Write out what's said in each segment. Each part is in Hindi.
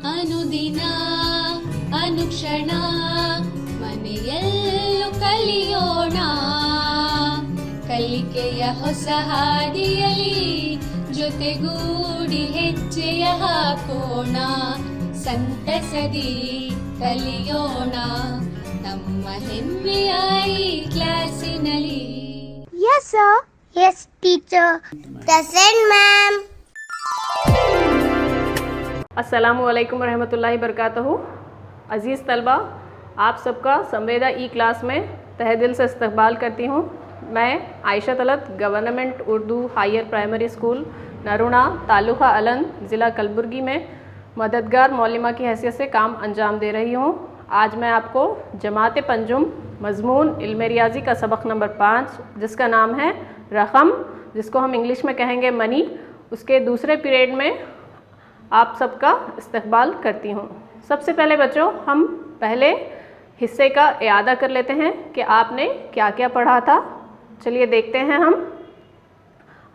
ಅನುದಿನ ಅನುಕ್ಷಣ ಮನೆಯಲ್ಲೂ ಕಲಿಯೋಣ, ಕಲಿಕೆಯ ಹೊಸ ಹಾದಿಯಲಿ ಜೊತೆಗೂಡಿ ಹೆಜ್ಜೆಯ ಹಾಕೋಣ, ಸಂತಸದಿ ಕಲಿಯೋಣ ನಮ್ಮ ಹೆಮ್ಮೆಯ ಈ ಕ್ಲಾಸಿನಲ್ಲಿ. Yes sir. Yes teacher. Present ma'am. अस्सलामुअलैकुम रहमतुल्लाहि बरकातहू। अज़ीज़ तलबा, आप सबका संवेदा ई क्लास में तहे दिल से इस्तकबाल करती हूँ। मैं Ayesha Talat government Urdu higher primary school Naruna taluka Aland ज़िला कलबुर्गी में मददगार मौलिमा की हैसियत से काम अंजाम दे रही हूँ। आज मैं आपको जमात पंजुम मज़मून इल्म रियाज़ी का सबक नंबर 5 जिसका नाम है रकम, जिसको हम इंग्लिश में कहेंगे मनी, उसके दूसरे पीरियड में आप सबका इस्तकबाल करती हूँ। सबसे पहले बच्चों, हम पहले हिस्से का इयादा कर लेते हैं कि आपने क्या क्या पढ़ा था। चलिए देखते हैं हम।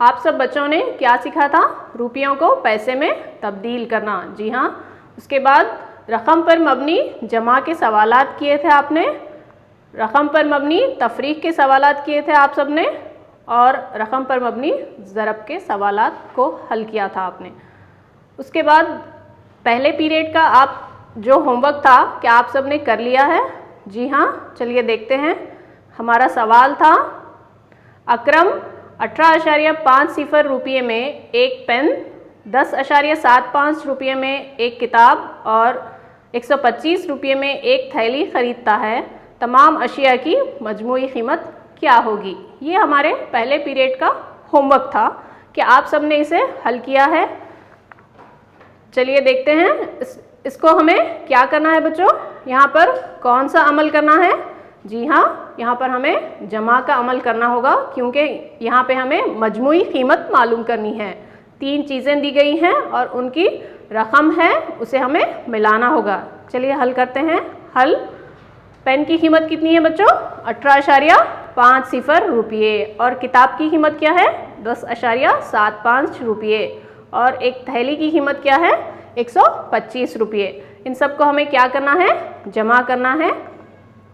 आप सब बच्चों ने क्या सीखा था? रुपयों को पैसे में तब्दील करना। जी हाँ। उसके बाद रकम पर मबनी जमा के सवालात किए थे आपने, रकम पर मबनी तफरीक के सवालात किए थे आप सब ने, और रकम पर मबनी ज़रब के सवालात को हल किया था आपने। उसके बाद पहले पीरियड का आप जो होमवर्क था क्या आप सब ने कर लिया है? जी हाँ। चलिए देखते हैं। हमारा सवाल था, अकरम 18.50 रुपये में एक पेन, 10.75 रुपये में एक किताब और 125 रुपये में एक थैली ख़रीदता है। तमाम अशिया की मजमूई कीमत क्या होगी? ये हमारे पहले पीरियड का होमवर्क था कि आप सब ने इसे हल किया है। चलिए देखते हैं इसको हमें क्या करना है बच्चों। यहाँ पर कौन सा अमल करना है? जी हाँ, यहाँ पर हमें जमा का अमल करना होगा, क्योंकि यहाँ पे हमें मजमूई कीमत मालूम करनी है। 3 चीज़ें दी गई हैं और उनकी रकम है, उसे हमें मिलाना होगा। चलिए हल करते हैं। हल। पेन की कीमत कितनी है बच्चों? 18.50 रुपये। और किताब की कीमत क्या है? 10.75 रुपये। और एक थैली की कीमत क्या है? 125 रुपये। इन सबको हमें क्या करना है? जमा करना है।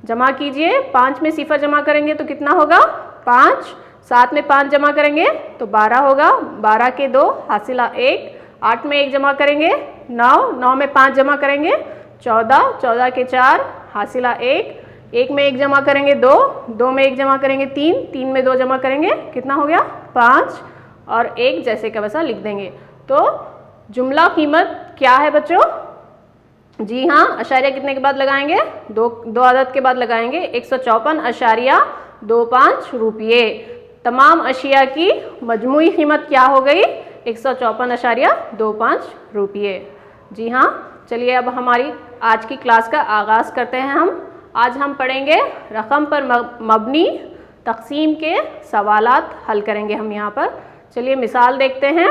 जमा कीजिए। 5 में सिफर जमा करेंगे तो कितना होगा? 5। 7 में 5 जमा करेंगे तो 12 होगा। 12 के 2 हासिला 1। 8 में 1 जमा करेंगे 9। 9 में 5 जमा करेंगे 14। 14 के 4 हासिला 1। 1 में 1 जमा करेंगे 2। 2 में 1 जमा करेंगे 3। 3 में 2 जमा करेंगे कितना हो गया? 5। और 1 जैसे का वैसा लिख देंगे। तो जुमला कीमत क्या है बच्चों? जी हाँ, अशारिया कितने के बाद लगाएंगे? दो अदद के बाद लगाएंगे। 154.25 रुपये। तमाम अशिया की मजमूई कीमत क्या हो गई? 154.25 रुपये। जी हाँ। चलिए अब हमारी आज की क्लास का आगाज़ करते हैं हम। आज हम पढ़ेंगे रकम पर मबनी तकसीम के सवालात हल करेंगे हम यहाँ पर। चलिए मिसाल देखते हैं।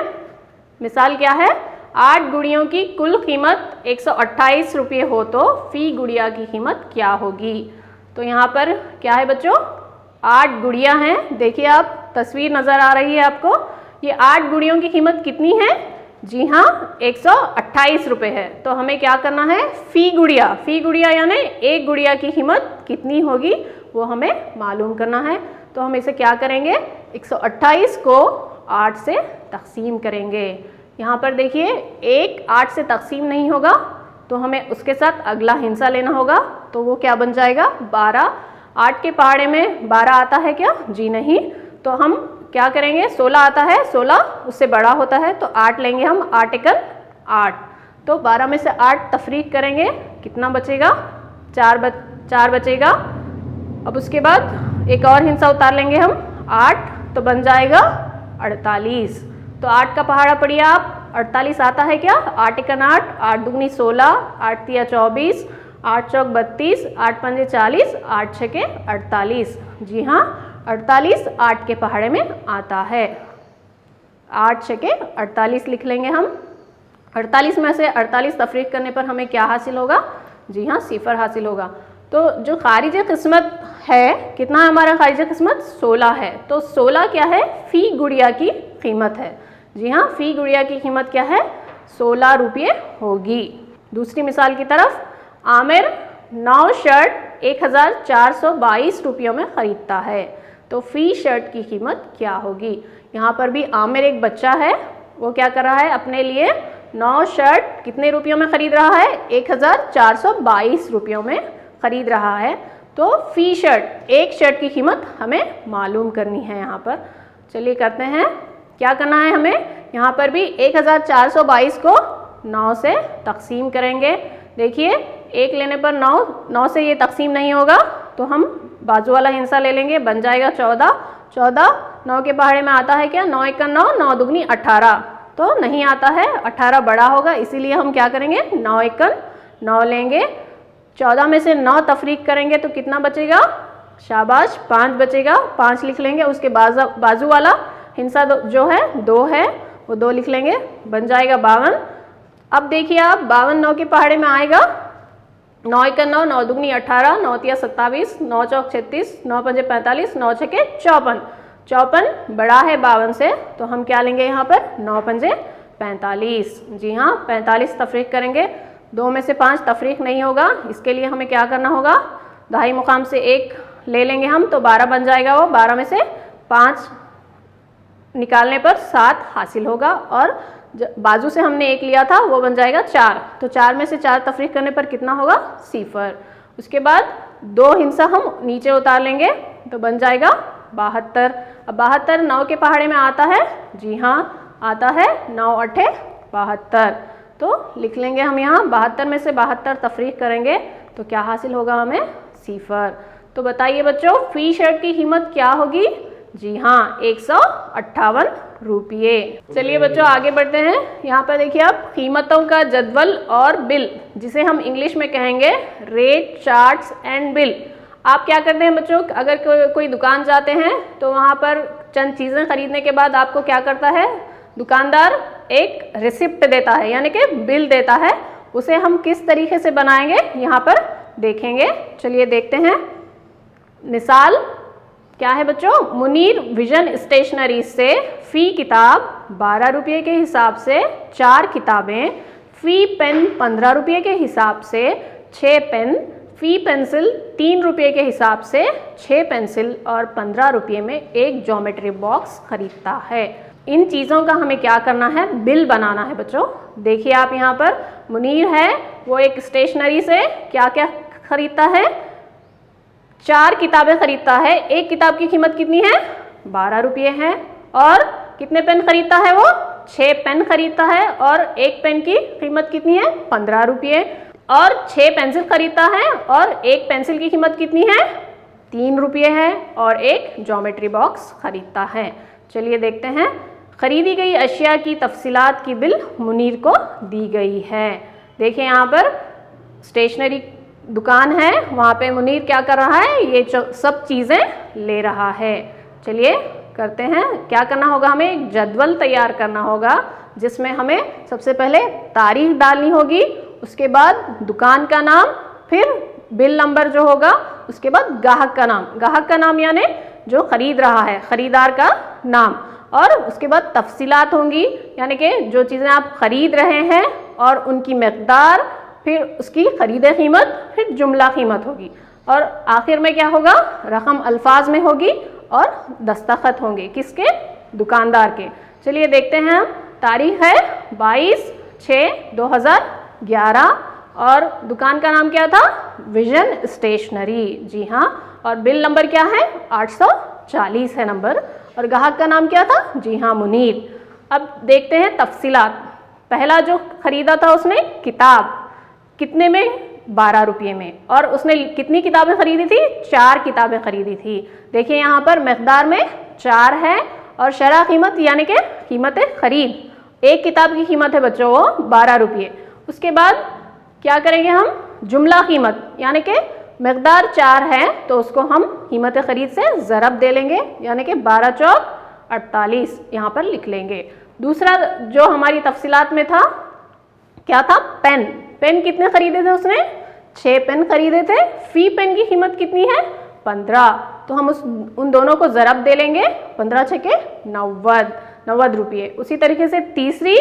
मिसाल क्या है? 8 गुड़ियों की कुल कीमत 128 रुपये हो तो फ़ी गुड़िया की कीमत क्या होगी? तो यहाँ पर क्या है बच्चों? 8 गुड़िया हैं। देखिए आप, तस्वीर नज़र आ रही है आपको। ये 8 गुड़ियों की कीमत कितनी है? जी हाँ, 128 रुपये है। तो हमें क्या करना है? फ़ी गुड़िया। फ़ी गुड़िया यानी एक गुड़िया की कीमत कितनी होगी वो हमें मालूम करना है। तो हम इसे क्या करेंगे? 128 को 8 से तकसीम करेंगे। यहाँ पर देखिए, 1 8 से तकसीम नहीं होगा तो हमें उसके साथ अगला हिस्सा लेना होगा। तो वो क्या बन जाएगा? 12। 8 के पहाड़े में 12 आता है क्या? जी नहीं। तो हम क्या करेंगे? 16 आता है, 16 उससे बड़ा होता है तो 8 लेंगे हम। 8 एकल 8। तो 12 में से 8 तफरीक करेंगे, कितना बचेगा? 4 बचेगा। अब उसके बाद एक और हिस्सा उतार लेंगे हम 8, तो बन जाएगा 48। तो 8 का पहाड़ा पढ़िए आप। 48 आता है क्या? 8 एकन 8, 8 दूनी 16, 8 तिया 24, 8 चौक 32, 8 पंजे 40, 8 छके 48। जी हाँ, 48 8 के पहाड़े में आता है। 8 छके 48 लिख लेंगे हम। 48 में से 48 तफरीक करने पर हमें क्या हासिल होगा? जी हाँ, सिफर हासिल होगा। तो जो खारिज किस्मत है, कितना है हमारा खारिज किस्मत? 16 है। तो 16 क्या है? फ़ी गुड़िया की कीमत है। जी हाँ, फ़ी गुड़िया की कीमत क्या है? 16 रुपये होगी। दूसरी मिसाल की तरफ, आमिर 9 शर्ट 1422 रुपयों में ख़रीदता है, तो फ़ी शर्ट की कीमत क्या होगी। यहाँ पर भी आमिर एक बच्चा है, वो क्या कर रहा है, अपने लिए 9 शर्ट कितने रुपयों में ख़रीद रहा है, 1422 रुपयों में ख़रीद रहा है। तो फ़ी शर्ट, एक शर्ट की कीमत हमें मालूम करनी है यहाँ पर। चलिए करते हैं, क्या करना है हमें, यहाँ पर भी 1422 को 9 से तकसीम करेंगे। देखिए, एक लेने पर 9 से ये तकसीम नहीं होगा, तो हम बाजू वाला हिस्सा ले लेंगे, बन जाएगा 14 9 के पहाड़े में आता है क्या, 9 1 9, 9 दूनी 18, तो नहीं आता है, 18 बड़ा होगा, इसीलिए हम क्या करेंगे, 9 1 9 लेंगे। 14 में से 9 तफरीक करेंगे तो कितना बचेगा, शाबाश 5 बचेगा, 5 लिख लेंगे। उसके बाजू वाला हिस्सा जो है 2 है, वो 2 लिख लेंगे, बन जाएगा 52। अब देखिए आप, 52 9 के पहाड़े में आएगा, 9 1 9, 9 दूनी 18, 9 3 27, 9 4 36, 9 5 45, 9 6 54, 54 बड़ा है 52 से, तो हम क्या लेंगे यहाँ पर, 9 5 45। जी हाँ, 45 तफरीक करेंगे, 2 में से 5 तफरीक नहीं होगा, इसके लिए हमें क्या करना होगा, दहाई मुकाम से 1 ले लेंगे हम, तो 12 बन जाएगा वो, 12 में से 5 निकालने पर 7 हासिल होगा, और बाजू से हमने 1 लिया था, वो बन जाएगा 4, तो 4 में से 4 तफरीक करने पर कितना होगा, 0। उसके बाद 2 हिस्सा हम नीचे उतार लेंगे, तो बन जाएगा 72। अब 72 9 के पहाड़े में आता है, जी हाँ आता है, 9 8 72, तो लिख लेंगे हम यहाँ, 72 में से 72 तफरीक करेंगे तो क्या हासिल होगा हमें, 0। तो बताइए बच्चों, फ़ी शर्ट की कीमत क्या होगी, जी हाँ 158 रुपये। चलिए बच्चों आगे बढ़ते हैं। यहाँ पर देखिए आप, कीमतों का जदवल और बिल, जिसे हम इंग्लिश में कहेंगे रेट चार्ट्स एंड बिल। आप क्या करते हैं बच्चों, अगर कोई दुकान जाते हैं तो वहाँ पर चंद चीज़ें खरीदने के बाद आपको क्या करता है, दुकानदार एक रिसिप्ट देता है, यानी कि बिल देता है। उसे हम किस तरीके से बनाएंगे यहाँ पर देखेंगे। चलिए देखते हैं। मिसाल क्या है बच्चों, मुनीर विजन स्टेशनरी से फ़ी किताब 12 रुपये के हिसाब से 4 किताबें, फ़ी पेन 15 रुपये के हिसाब से 6 पेन, फ़ी पेंसिल 3 रुपये के हिसाब से 6 पेंसिल और 15 रुपये में एक ज्योमेट्री बॉक्स खरीदता है। इन चीज़ों का हमें क्या करना है, बिल बनाना है बच्चों। देखिए आप यहाँ पर, मुनीर है वो एक स्टेशनरी से क्या क्या खरीदता है, 4 किताबें खरीदता है। एक किताब की कीमत कितनी है, 12 रुपये है। और कितने पेन खरीदता है वो, 6 पेन खरीदता है, और एक पेन की कीमत कितनी है, 15 रुपये। और 6 पेंसिल खरीदता है, और एक पेंसिल की कीमत कितनी है, 3 रुपये है। और एक ज्योमेट्री बॉक्स खरीदता है। चलिए देखते हैं। खरीदी गई अशिया की तफसीलात की बिल मुनीर को दी गई है। देखिए यहाँ पर स्टेशनरी दुकान है, वहाँ पे मुनीर क्या कर रहा है, ये सब चीज़ें ले रहा है। चलिए करते हैं। क्या करना होगा, हमें एक जदवल तैयार करना होगा, जिसमें हमें सबसे पहले तारीख डालनी होगी, उसके बाद दुकान का नाम, फिर बिल नंबर जो होगा, उसके बाद ग्राहक का नाम यानी जो खरीद रहा है, खरीदार का नाम, और उसके बाद तफसीलात होंगी, यानी कि जो चीज़ें आप खरीद रहे हैं और उनकी मकदार, फिर उसकी खरीदे कीमत, फिर जुमला कीमत होगी, और आखिर में क्या होगा, रकम अल्फाज में होगी और दस्तखत होंगे, किसके, दुकानदार के। चलिए देखते हैं हम। तारीख है 22/6/2011 और दुकान का नाम क्या था, विजन स्टेशनरी। जी हाँ। और बिल नंबर क्या है, 840 है नंबर। और ग्राहक का नाम क्या था, जी हाँ मुनीर। अब देखते हैं तफसीलात। पहला जो खरीदा था उसने किताब, कितने में, 12 रुपये में। और उसने कितनी किताबें खरीदी थी, 4 किताबें खरीदी थी। देखिए यहाँ पर मकदार में 4 है, और शरह कीमत यानी कि कीमत खरीद, एक किताब की कीमत है बच्चों वो 12 रुपये। उसके बाद क्या करेंगे हम, जुमला कीमत, यानी कि मकदार 4 है तो उसको हम कीमत खरीद से ज़रब दे लेंगे, यानी कि 12 चौक 48 यहाँ पर लिख लेंगे। दूसरा जो हमारी तफसीलात में था, क्या था, पेन। पेन कितने खरीदे थे उसने, 6 पेन खरीदे थे। फ़ी पेन की कीमत कितनी है, 15, तो हम उन दोनों को ज़रब दे लेंगे, 15 6 के 90 रुपये। उसी तरीके से तीसरी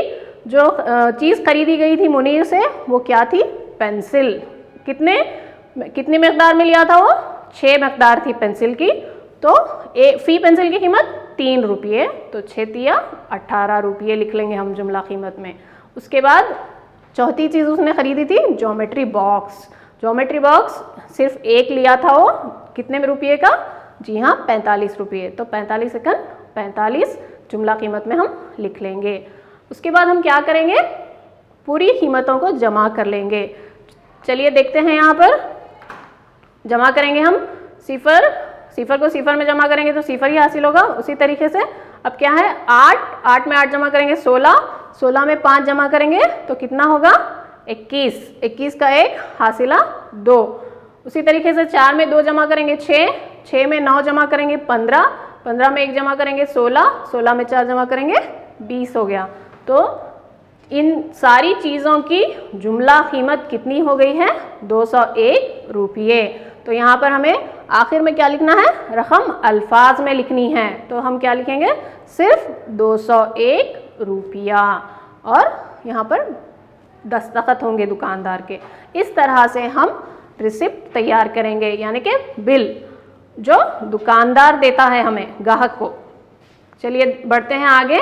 जो चीज़ खरीदी गई थी मुनीर से वो क्या थी? पेंसिल। कितने मकदार में लिया था वो? 6 मकदार थी पेंसिल की। तो फी पेंसिल की कीमत 3 रुपये, तो 6 तिया 18 रुपये लिख लेंगे हम जुमला कीमत में। उसके बाद चौथी चीज़ उसने खरीदी थी ज्योमेट्री बॉक्स। ज्योमेट्री बॉक्स सिर्फ एक लिया था वो, कितने रुपये का? जी हाँ, 45 रुपये। तो 45 सेकंड 45 जुमला कीमत में हम लिख लेंगे। उसके बाद हम क्या करेंगे? पूरी कीमतों को जमा कर लेंगे। चलिए देखते हैं, यहाँ पर जमा करेंगे हम। सिफर को सिफर में जमा करेंगे तो सिफर ही हासिल होगा। उसी तरीके से अब क्या है? 8 में 8 जमा करेंगे 16 में 5 जमा करेंगे तो कितना होगा? 21 का 1 हासिला 2। उसी तरीके से 4 में 2 जमा करेंगे 6 में 9 जमा करेंगे 15 में 1 जमा करेंगे 16 में 4 जमा करेंगे 20 हो गया। तो इन सारी चीज़ों की जुमला कीमत कितनी हो गई है? 201 रुपये। तो यहाँ पर हमें आखिर में क्या लिखना है? रकम अल्फाज में लिखनी है। तो हम क्या लिखेंगे? सिर्फ 201 रुपया, और यहाँ पर दस्तखत होंगे दुकानदार के। इस तरह से हम रिसिप्ट तैयार करेंगे, यानी कि बिल जो दुकानदार देता है हमें, ग्राहक को। चलिए बढ़ते हैं आगे।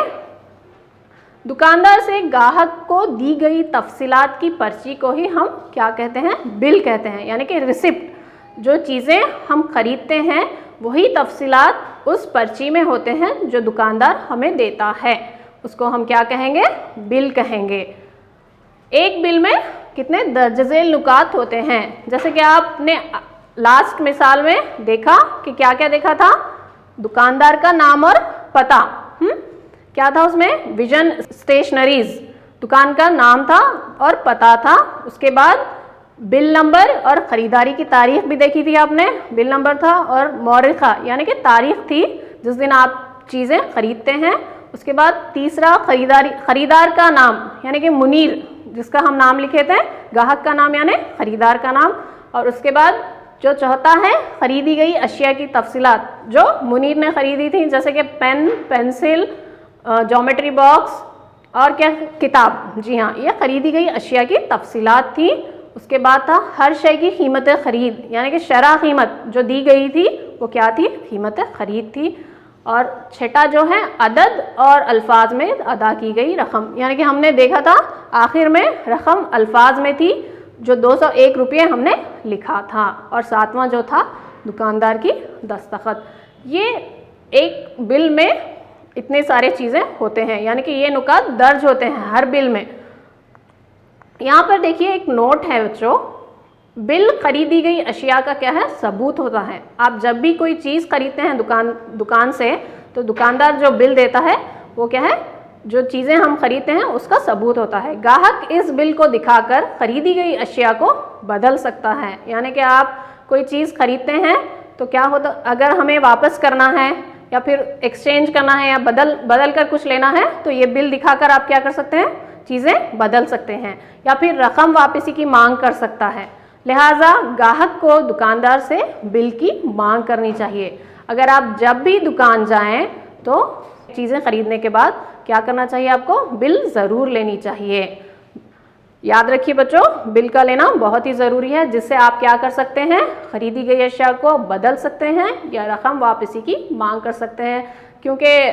दुकानदार से ग्राहक को दी गई तफसीलात की पर्ची को ही हम क्या कहते हैं? बिल कहते हैं, यानी कि रिसिप्ट। जो चीज़ें हम खरीदते हैं वही तफसीलात उस पर्ची में होते हैं जो दुकानदार हमें देता है, उसको हम क्या कहेंगे? बिल कहेंगे। एक बिल में कितने दर्जज़ेल नुकात होते हैं? जैसे कि आपने लास्ट मिसाल में देखा कि क्या क्या देखा था? दुकानदार का नाम और पता। क्या था उसमें? विजन स्टेशनरीज दुकान का नाम था और पता था। उसके बाद बिल नंबर और ख़रीदारी की तारीख भी देखी थी आपने। बिल नंबर था और मौरिखा यानी कि तारीख थी जिस दिन आप चीज़ें खरीदते हैं। उसके बाद तीसरा खरीदार का नाम यानी कि मुनीर, जिसका हम नाम लिखे थे, ग्राहक का नाम यानी खरीदार का नाम। और उसके बाद जो चौथा है खरीदी गई अशिया की तफसीलात जो मुनीर ने खरीदी थी, जैसे कि पेन, पेंसिल, ज्योमेट्री बॉक्स और क्या? किताब। जी हाँ, ये खरीदी गई अशिया की तफसीलात थी। उसके बाद था हर शय की कीमत खरीद, यानी कि शरा कीमत जो दी गई थी वो क्या थी? कीमत खरीद थी। और छठा जो है अदद और अल्फाज में अदा की गई रकम, यानी कि हमने देखा था आखिर में रकम अल्फाज में थी जो 201 रुपये हमने लिखा था। और सातवां जो था दुकानदार की दस्तखत। ये एक बिल में इतने सारे चीज़ें होते हैं, यानी कि ये नुकात दर्ज होते हैं हर बिल में। यहाँ पर देखिए एक नोट है बच्चों, बिल खरीदी गई अशिया का क्या है? सबूत होता है। आप जब भी कोई चीज़ खरीदते हैं दुकान से, तो दुकानदार जो बिल देता है वो क्या है? जो चीज़ें हम खरीदते हैं उसका सबूत होता है। ग्राहक इस बिल को दिखाकर खरीदी गई अशिया को बदल सकता है, यानी कि आप कोई चीज़ खरीदते हैं तो क्या होता, अगर हमें वापस करना है या फिर एक्सचेंज करना है या बदल कर कुछ लेना है तो ये बिल दिखाकर आप क्या कर सकते हैं? चीज़ें बदल सकते हैं या फिर रकम वापसी की मांग कर सकता है। लिहाजा ग्राहक को दुकानदार से बिल की मांग करनी चाहिए। अगर आप जब भी दुकान जाएं तो चीज़ें खरीदने के बाद क्या करना चाहिए? आपको बिल ज़रूर लेनी चाहिए। याद रखिए बच्चों, बिल का लेना बहुत ही ज़रूरी है, जिससे आप क्या कर सकते हैं? खरीदी गई अशिया को बदल सकते हैं या रकम वापसी की मांग कर सकते हैं। क्योंकि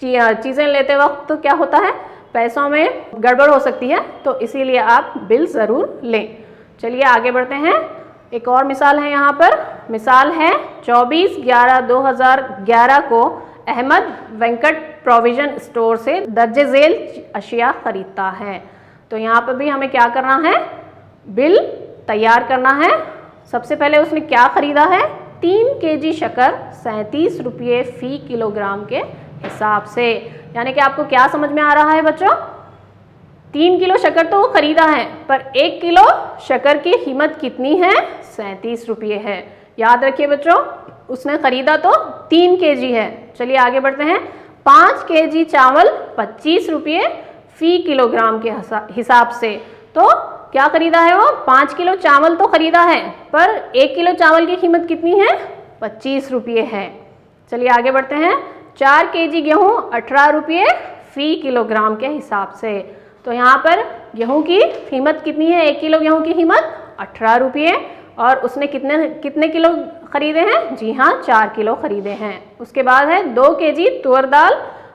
चीज़ें लेते वक्त तो क्या होता है, पैसों में गड़बड़ हो सकती है, तो इसीलिए आप बिल ज़रूर लें। चलिए आगे बढ़ते हैं। एक और मिसाल है यहाँ पर। मिसाल है 24/11/2011 को अहमद वेंकट प्रोविजन स्टोर से दर्जे झेल अशिया खरीदता है। तो यहाँ पर भी हमें क्या करना है? बिल तैयार करना है। सबसे पहले उसने क्या खरीदा है? 3 केजी शक्कर 37 रुपये फ़ी किलोग्राम के हिसाब से। यानी कि आपको क्या समझ में आ रहा है बच्चों? 3 किलो शक्कर तो वो खरीदा है, पर 1 किलो शक्कर की कीमत कितनी है? 37 रुपये है। याद रखिए बच्चों, उसने खरीदा तो 3 केजी है। चलिए आगे बढ़ते हैं। 5 केजी चावल 25 रुपये फ़ी किलोग्राम के हिसाब से। तो क्या खरीदा है वो? 5 किलो चावल तो खरीदा है, पर 1 किलो चावल की कीमत कितनी है? 25 रुपये है। चलिए आगे बढ़ते हैं। 4 केजी गेहूँ 18 रुपये फ़ी किलोग्राम के हिसाब से। तो यहाँ पर गेहूं की कीमत कितनी है? 1 किलो गेहूं की कीमत 18 रुपये। और उसने कितने किलो खरीदे हैं? जी हाँ, 4 किलो खरीदे हैं। उसके बाद है 2 केजी तुअर दाल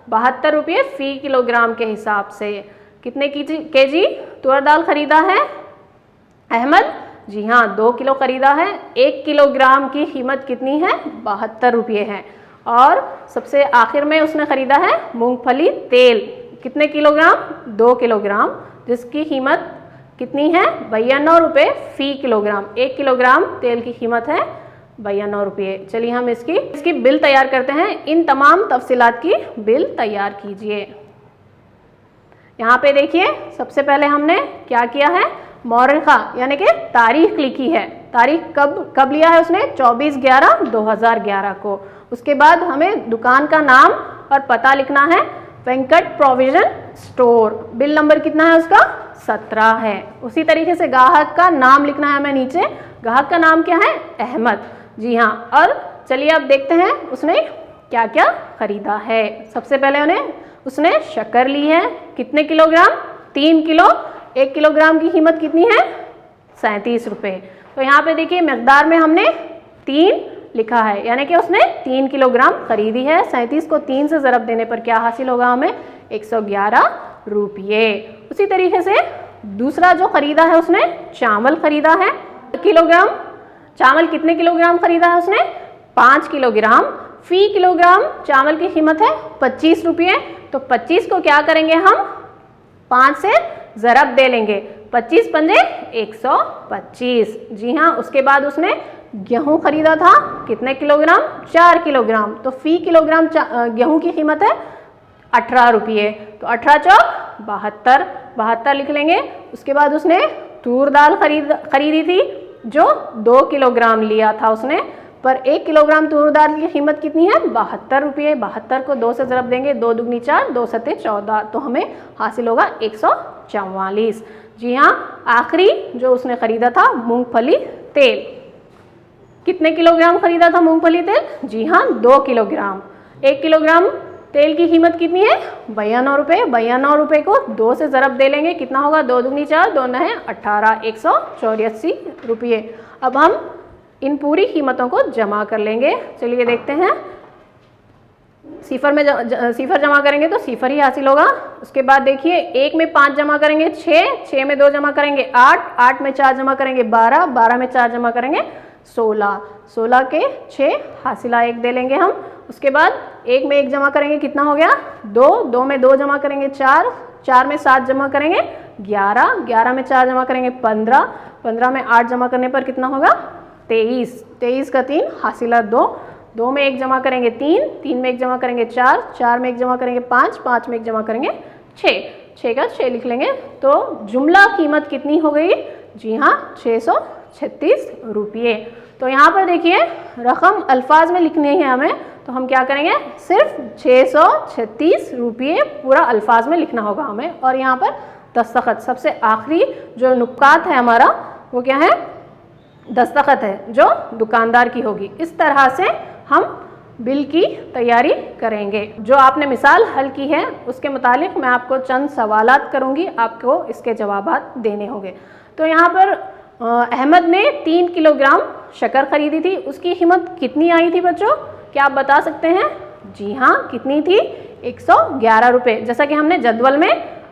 72 रुपये फी किलोग्राम के हिसाब से। कितने केजी तुअर दाल खरीदा है अहमद? जी हाँ, 2 किलो खरीदा है। 1 किलोग्राम की कीमत कितनी है? 72 रुपये है। और सबसे आखिर में उसने खरीदा है मूंगफली तेल। कितने किलोग्राम? 2 किलोग्राम, जिसकी कीमत कितनी है? 92 रुपये फी किलोग्राम। 1 किलोग्राम तेल की कीमत है 92 रुपये। चलिए हम इसकी बिल तैयार करते हैं। इन तमाम तफसीलात की बिल तैयार कीजिए। यहाँ पे देखिए, सबसे पहले हमने क्या किया है? मौरखा यानी कि तारीख लिखी है। तारीख कब लिया है उसने? 24/11/2011 को। उसके बाद हमें दुकान का नाम और पता लिखना है, Venkat provision store. Bill number कितना है उसका? 17 है। उसी तरीके से ग्राहक का नाम लिखना है हमें नीचे। ग्राहक का नाम क्या है? अहमद। जी हाँ। और चलिए अब देखते हैं उसने क्या क्या खरीदा है। सबसे पहले उसने शक्कर ली है। कितने किलोग्राम? 3 किलो। 1 किलोग्राम की कीमत कितनी है? 37 रुपये। तो यहाँ पे देखिए मकदार में हमने 3 लिखा है, यानी कि उसने 3 किलोग्राम खरीदी है। 37 को 3 से ज़रब देने पर क्या हासिल होगा हमें? 111 रुपये। उसी तरीके से दूसरा जो खरीदा है उसने चावल खरीदा है। किलोग्राम चावल कितने किलोग्राम खरीदा है उसने? 5 किलोग्राम। फी किलोग्राम चावल की कीमत है 25 रुपये। तो 25 को क्या करेंगे हम? 5 से ज़रब दे लेंगे। 25 पंजे 125। जी हाँ। उसके बाद उसने गेहूं खरीदा था। कितने किलोग्राम? 4 किलोग्राम। तो फी किलोग्राम गेहूं की कीमत है 18 रुपये। तो 18 चौक 72, 72 लिख लेंगे। उसके बाद उसने तूर दाल खरीदी थी, जो 2 किलोग्राम लिया था उसने। पर 1 किलोग्राम तूर दाल की कीमत कितनी है? 72 रुपये। 72 को 2 से ज़रब देंगे, 2 दुगनी 4, 2 सत्ते 14। तो हमें हासिल होगा 144। जी हाँ। आखिरी जो उसने खरीदा था मूंगफली तेल। कितने किलोग्राम खरीदा था मूंगफली तेल? जी हाँ, 2 किलोग्राम। 1 किलोग्राम तेल की कीमत कितनी है? 92 रुपये। 92 रुपये को 2 से ज़रब दे लेंगे, कितना होगा? 2 दुगनी 4, 2 नहे 18, 184 रुपये। अब हम इन पूरी कीमतों को जमा कर लेंगे। चलिए देखते हैं। सिफर जमा करेंगे तो सिफर ही हासिल होगा। उसके बाद देखिए, 1 में 5 जमा करेंगे 6, 6 में 2 जमा करेंगे 8, 8 में 4 जमा करेंगे 12, 12 में 4 जमा करेंगे 16, 16 के 6 हासिला 1 दे लेंगे हम। उसके बाद 1 में 1 जमा करेंगे, कितना हो गया? 2, 2 में 2 जमा करेंगे 4, 4 में 7 जमा करेंगे 11, 11 में 4 जमा करेंगे 15, 15 में 8 जमा करने पर कितना होगा? 23, 23 का 3 हासिला 2, 2 में 1 जमा करेंगे 3, 3 में 1 जमा करेंगे 4, 4 में 1 जमा करेंगे 5, 5 में 1 जमा करेंगे 6, 6 का 6 लिख लेंगे। तो जुमला कीमत कितनी हो गई? जी हाँ, 636 रुपये। तो यहाँ पर देखिए, रकम अल्फाज में लिखनी है हमें, तो हम क्या करेंगे? सिर्फ 636 रुपये पूरा अल्फाज में लिखना होगा हमें। और यहाँ पर दस्तखत, सबसे आखिरी जो नुक्कात है हमारा, वो क्या है? दस्तखत है, जो दुकानदार की होगी। इस तरह से हम बिल की तैयारी करेंगे। जो आपने मिसाल हल की है उसके मुतालिक मैं आपको चंद सवालात करूंगी, आपको इसके जवाबात देने होंगे। तो यहाँ पर अहमद ने 3 किलोग्राम शक्कर खरीदी थी। उसकी कीमत कितनी आई थी बच्चों? क्या आप बता सकते हैं? जी हाँ, कितनी थी? 111 रुपये, जैसा कि हमने जदवल में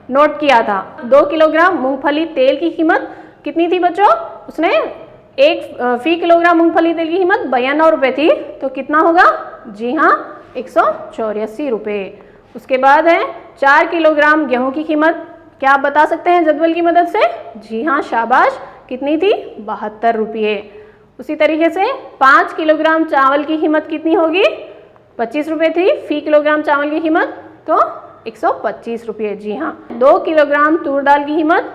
नोट किया था। 2 किलोग्राम मूंगफली तेल की कीमत कितनी थी बच्चों? उसने फी किलोग्राम मूंगफली तेल की कीमत 92 रुपये थी। तो कितना होगा? जी हाँ, 184 रुपये। उसके बाद है 4 किलोग्राम गेहूं की कीमत। क्या आप बता सकते हैं जदवल की मदद से? जी हाँ, शाबाश। कितनी थी? 72 रुपये। उसी तरीके से 5 किलोग्राम चावल की कीमत कितनी होगी? 25 रुपये थी फी किलोग्राम चावल की कीमत, तो 125 रुपये। जी हाँ। 2 किलोग्राम तूर दाल की कीमत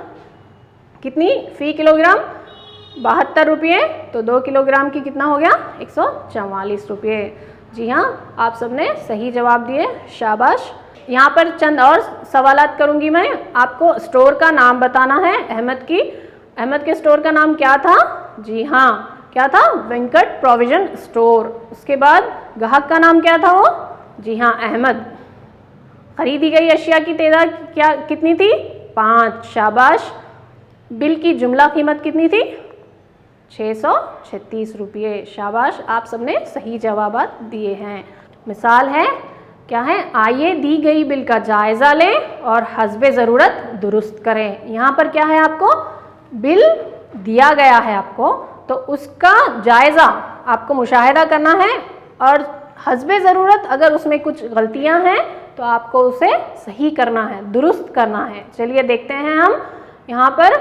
कितनी फी किलोग्राम? 72 रुपये। तो 2 किलोग्राम की कितना हो गया? 144 रुपये। जी हाँ, आप सबने सही जवाब दिए, शाबाश। यहाँ पर चंद और सवालात करूँगी मैं। आपको स्टोर का नाम बताना है अहमद के स्टोर का नाम क्या था? जी हाँ, क्या था? Venkat provision store. उसके बाद ग्राहक का नाम क्या था वो? जी हाँ, अहमद। खरीदी गई अशिया की तादाद कितनी थी? 5, शाबाश। बिल की जुमला कीमत कितनी थी? 636 रुपये, शाबाश, आप सबने सही जवाब दिए हैं। मिसाल है, क्या है? आइए दी गई बिल का जायज़ा लें और हस्बे ज़रूरत दुरुस्त करें। यहाँ पर क्या है? आपको बिल दिया गया है आपको, तो उसका जायज़ा आपको मुशाहिदा करना है और हस्बे ज़रूरत अगर उसमें कुछ गलतियाँ हैं तो आपको उसे सही करना है, दुरुस्त करना है। चलिए देखते हैं हम। यहाँ पर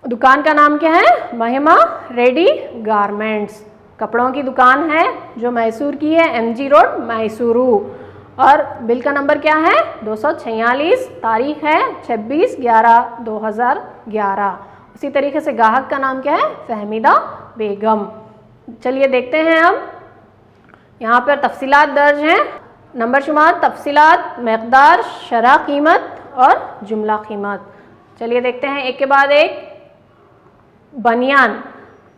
दुकान का नाम क्या है? महिमा रेडी गारमेंट्स, कपड़ों की दुकान है जो मैसूर की है, MG रोड मैसूरू। और बिल का नंबर क्या है? 246, तारीख है 26/11/2011। उसी तरीके से ग्राहक का नाम क्या है? फहमीदा बेगम। चलिए देखते हैं हम। यहाँ पर तफसीलात दर्ज हैं, नंबर शुमार, तफसीलात, मकदार, शरह कीमत और जुमला कीमत। चलिए देखते हैं एक के बाद एक। बनियान,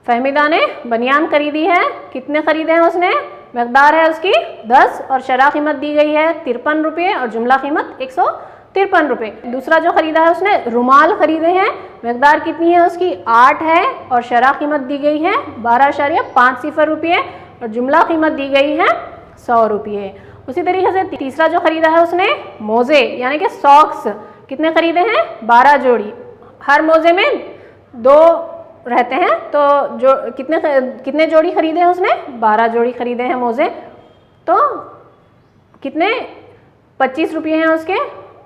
फहमीदा ने बनियान खरीदी है। कितने खरीदे हैं उसने? मकदार है उसकी 10 और शरह कीमत दी गई है 53 रुपये और जुमला कीमत 153 रुपये। दूसरा जो खरीदा है उसने रुमाल खरीदे हैं। मकदार कितनी है उसकी? 8 है और शरह कीमत दी गई है 12.50 रुपये और जुमला कीमत दी गई है 100 रुपये। उसी तरीके से तीसरा जो खरीदा है उसने मोज़े यानी कि सॉक्स, कितने खरीदे हैं? 12 जोड़ी। हर मोज़े में 2 रहते हैं, तो जो कितने जोड़ी खरीदे हैं उसने? 12 जोड़ी खरीदे हैं मोज़े। तो कितने? 25 रुपये हैं उसके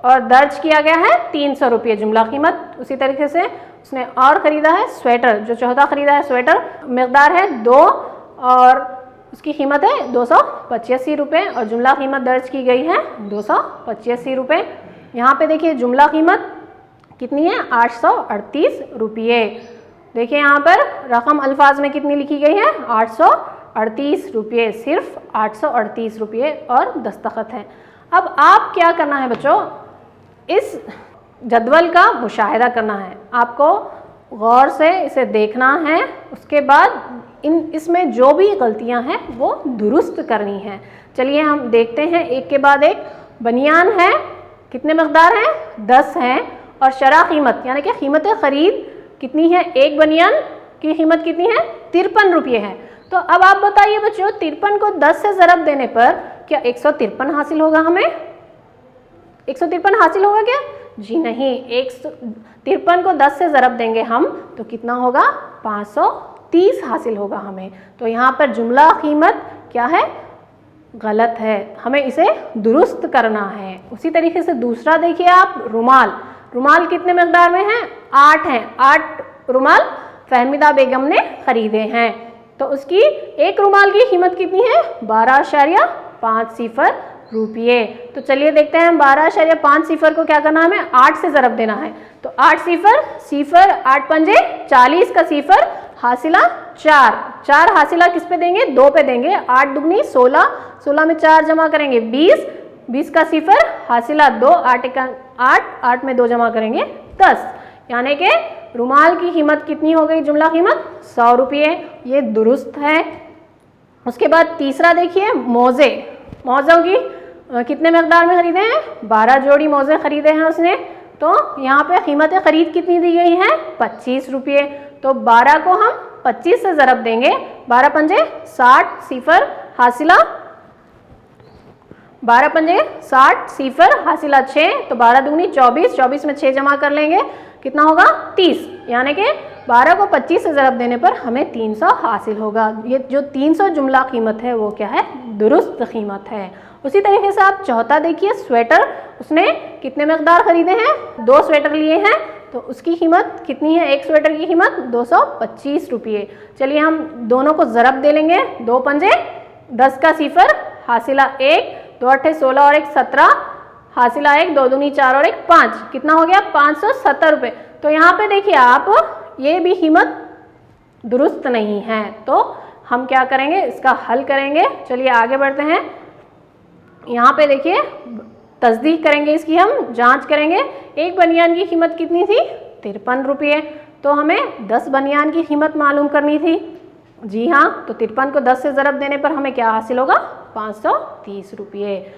और दर्ज किया गया है 300 रुपये जुमला कीमत। उसी तरीके से उसने और ख़रीदा है स्वेटर, जो चौथा ख़रीदा है स्वेटर, मकदार है 2 और उसकी कीमत है 285 रुपये और जुमला कीमत दर्ज की गई है 285 रुपये। यहाँ पे देखिए जुमला कीमत कितनी है? 838 रुपये। देखिए यहाँ पर रकम अल्फाज में कितनी लिखी गई है? 838 रुपये, सिर्फ 838 रुपये और दस्तखत है। अब आप क्या करना है बच्चों? इस जदवल का मुशाहिदा करना है, आपको गौर से इसे देखना है। उसके बाद इसमें जो भी गलतियां हैं वो दुरुस्त करनी है। चलिए हम देखते हैं एक के बाद एक। बनियान है, कितने मकदार हैं? 10 हैं और शरह कीमत यानी कि कीमत ख़रीद कितनी है? एक बनियान की कीमत कितनी है? 53 रुपये है। तो अब आप बताइए बच्चों, 53 को 10 से ज़रब देने पर क्या 153 हासिल होगा? हमें 153 हासिल होगा क्या? जी नहीं, 153 को 10 से ज़रब देंगे हम तो कितना होगा? 530 हासिल होगा हमें। तो यहाँ पर जुमला कीमत क्या है? गलत है, हमें इसे दुरुस्त करना है। उसी तरीके से दूसरा देखिए आप, रुमाल। रुमाल कितने मकदार में हैं? 8 हैं। 8 रुमाल फहमीदा बेगम ने खरीदे हैं, तो उसकी एक रुमाल की कीमत कितनी है? 12.50 रुपये। तो चलिए देखते हैं, 12.50 को क्या करना है? हमें 8 से ज़रब देना है। तो 8 सिफर 8 पंजे 40 का सिफर हासिला 4 हासिला किस पे देंगे? 2 पे देंगे। 8 दुगनी 16, 16 में 4 जमा करेंगे 20 का सिफर हासिला 2, 8 में 2 जमा करेंगे 10। यानी कि रुमाल की कीमत कितनी हो गई? जुमला कीमत 100 रुपये, ये दुरुस्त है। उसके बाद तीसरा देखिए, मोज़े। मोज़ों की कितने मकदार में खरीदे हैं? 12 जोड़ी मोज़े खरीदे हैं उसने। तो यहाँ पे कीमत खरीद कितनी दी गई है? 25 रुपये। तो 12 को हम 25 से ज़रब देंगे। 12 पंजे 60 सिफर हासिला 12 पंजे 60 सिफर हासिला 6, तो 12 दुगनी 24, 24 में 6 जमा कर लेंगे, कितना होगा? 30। यानी कि 12 को 25 से ज़रब देने पर हमें 300 हासिल होगा। ये जो 300 जुमला कीमत है वो क्या है? दुरुस्त कीमत है। उसी तरीके से आप चौथा देखिए, स्वेटर। उसने कितने मकदार खरीदे हैं? 2 स्वेटर लिए हैं, तो उसकी कीमत कितनी है? एक स्वेटर की कीमत 225 रुपये। चलिए हम दोनों को ज़रब दे लेंगे। 2 पंजे 10 का सिफर हासिला 1, 2 अट्ठे 16 और 1 17 हासिला 1, 2 दूनी 4 और 1 5, कितना हो गया? 570 रुपये। तो यहाँ पे देखिए आप, ये भी कीमत दुरुस्त नहीं है, तो हम क्या करेंगे? इसका हल करेंगे। चलिए आगे बढ़ते हैं। यहाँ पे देखिए तस्दीक करेंगे, इसकी हम जांच करेंगे। एक बनियान की कीमत कितनी थी? 53 रुपये। तो हमें 10 बनियान की कीमत मालूम करनी थी। जी हाँ, तो 53 को 10 से ज़रब देने पर हमें क्या हासिल होगा? 530 रुपये।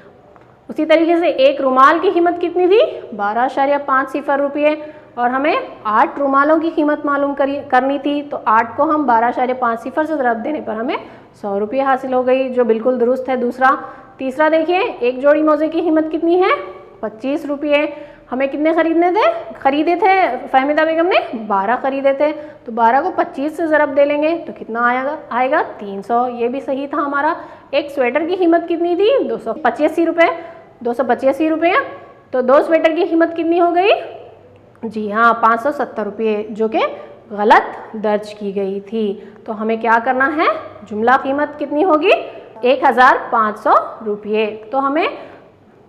उसी तरीके से एक रुमाल की कीमत कितनी थी? 12.50 रुपये, और हमें 8 रुमालों की कीमत मालूम करनी थी, तो 8 को हम 12.50 से ज़रब देने पर हमें 100 रुपये हासिल हो गई, जो बिल्कुल दुरुस्त है। तीसरा देखिए, एक जोड़ी मोज़े की कीमत कितनी है? 25 रुपये। हमें कितने खरीदे थे फहमीदा बेगम ने? 12 खरीदे थे, तो 12 को 25 से ज़रब दे लेंगे तो कितना आएगा 300। ये भी सही था हमारा। एक स्वेटर की कीमत कितनी थी? 285 रुपये। तो 2 स्वेटर की कीमत कितनी हो गई? जी हाँ, 570 रुपये, जो कि गलत दर्ज की गई थी। तो हमें क्या करना है? जुमला कीमत कितनी होगी? 1500 रुपये। तो हमें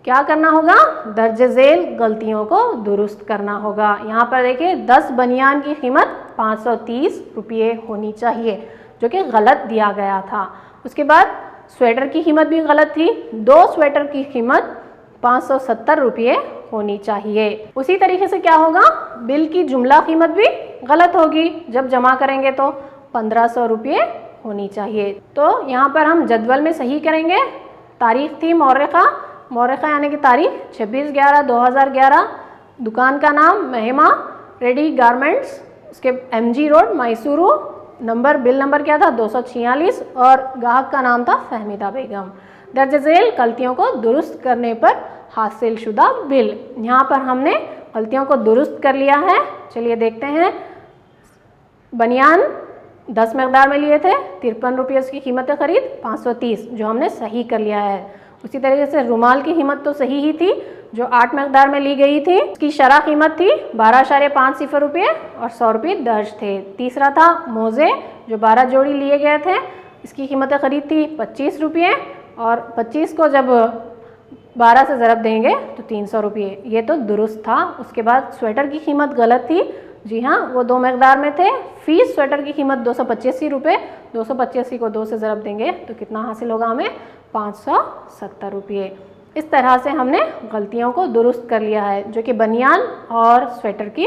क्या करना होगा? दर्ज झेल गलतियों को दुरुस्त करना होगा। यहाँ पर देखिए, 10 बनियान की कीमत 530 रुपये होनी चाहिए, जो कि गलत दिया गया था। उसके बाद स्वेटर की कीमत भी गलत थी, 2 स्वेटर की कीमत 570 रुपये होनी चाहिए। उसी तरीके से क्या होगा? बिल की जुमला कीमत भी गलत होगी, जब जमा करेंगे तो 1500 रुपये होनी चाहिए। तो यहाँ पर हम जदवल में सही करेंगे। तारीख थी मौरिका यानी कि तारीख 26/11/2011। दुकान का नाम महिमा रेडी गारमेंट्स, उसके MG road Mysuru. Bill number क्या था? 246, और ग्राहक का नाम था फहमीदा बेगम। दर्ज झेल गलतियों को दुरुस्त करने पर हासिल शुदा बिल। यहाँ पर हमने गलतियों को दुरुस्त कर लिया है। चलिए देखते हैं। बनियान 10 मकदार में लिए थे, 53 रुपये उसकी कीमत खरीद 530, जो हमने सही कर लिया है। उसी तरीके से रुमाल की कीमत तो सही ही थी, जो 8 मकदार में ली गई थी। उसकी शरह कीमत थी 12.50 रुपये और 100 रुपये दर्ज थे। तीसरा था मोज़े, जो 12 जोड़ी लिए गए थे, इसकी कीमत खरीद थी 25 रुपये, और 25 को जब 12 से ज़रब देंगे तो 300 रुपये। ये तो दुरुस्त था। उसके बाद स्वेटर की कीमत गलत थी। जी हाँ, वो 2 मकदार में थे। फीस स्वेटर की कीमत 285 रुपये, 285 को 2 से ज़रब देंगे तो कितना हासिल होगा हमें? 570 रुपये। इस तरह से हमने गलतियों को दुरुस्त कर लिया है, जो कि बनियान और स्वेटर की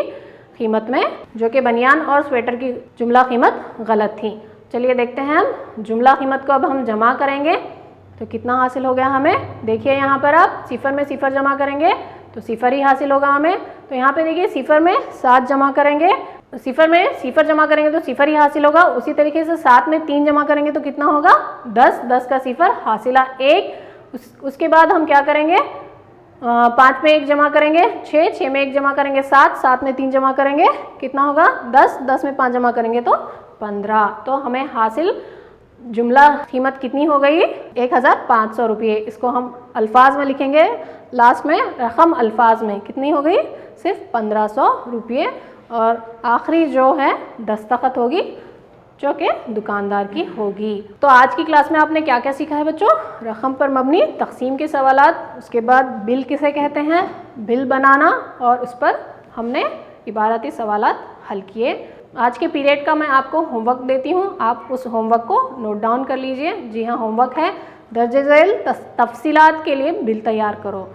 कीमत की जुमला कीमत गलत थी। चलिए देखते हैं हम जुमला कीमत को अब हम जमा करेंगे तो कितना हासिल हो गया हमें। देखिए यहाँ पर आप सिफर में सिफर जमा करेंगे तो सिफर ही हासिल होगा हमें। तो यहाँ पे देखिए, सिफर में 7 जमा करेंगे, सिफर में सिफर जमा करेंगे तो सिफर ही हासिल होगा। उसी तरीके से 7 में 3 जमा करेंगे तो कितना होगा? 10, 10 का सिफर हासिला 1। उसके बाद हम क्या करेंगे? 5 में 1 जमा करेंगे 6, 6 में 1 जमा करेंगे 7, 7 में 3 जमा करेंगे कितना होगा? 10, 10 में 5 जमा करेंगे तो 15। तो हमें हासिल जुमला कीमत कितनी हो गई? 1500 रुपये। इसको हम अल्फाज में लिखेंगे, लास्ट में रकम अल्फाज में कितनी हो गई? सिर्फ 1500 रुपये। और आखिरी जो है दस्तखत होगी, जो कि दुकानदार की होगी। तो आज की क्लास में आपने क्या क्या सीखा है बच्चों? रकम पर मबनी तकसीम के सवालात, उसके बाद बिल किसे कहते हैं, बिल बनाना, और उस पर हमने इबारती सवालात हल किए। आज के पीरियड का मैं आपको होमवर्क देती हूँ, आप उस होमवर्क को नोट डाउन कर लीजिए। जी हाँ, होमवर्क है दर्ज झेल तफसीलात के लिए बिल तैयार करो।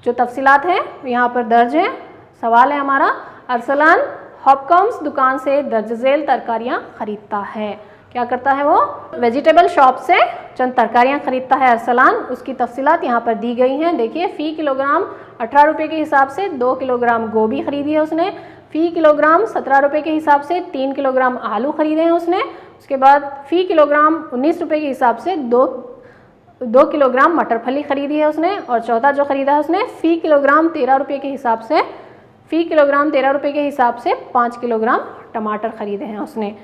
जो तफसीलात हैं यहाँ पर दर्ज हैं। सवाल है हमारा, अरसलान हॉपकॉम्स दुकान से दर्ज झेल तरकारियाँ खरीदता है। क्या करता है वो? वेजिटेबल शॉप से चंद तरकारियाँ खरीदता है अरसलान। उसकी तफसीलात यहाँ पर दी गई हैं। देखिए, फ़ी किलोग्राम 18 रुपये के हिसाब से 2 किलोग्राम गोभी खरीदी है उसने। फ़ी किलोग्राम 17 रुपये के हिसाब से 3 किलोग्राम आलू खरीदे हैं उसने। उसके बाद फ़ी किलोग्राम 19 रुपये के हिसाब से 2 किलोग्राम मटर फली खरीदी है उसने। और चौथा जो खरीदा है उसने, फ़ी किलोग्राम 13 रुपये के हिसाब से 5 किलोग्राम टमाटर खरीदे हैं उसने।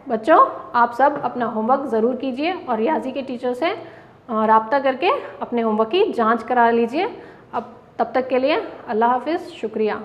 बच्चों, आप सब अपना होमवर्क ज़रूर कीजिए और रियाजी के टीचर से राब्ता करके अपने होमवर्क की जांच करा लीजिए। अब तब तक के लिए अल्लाह हाफिज़, शुक्रिया।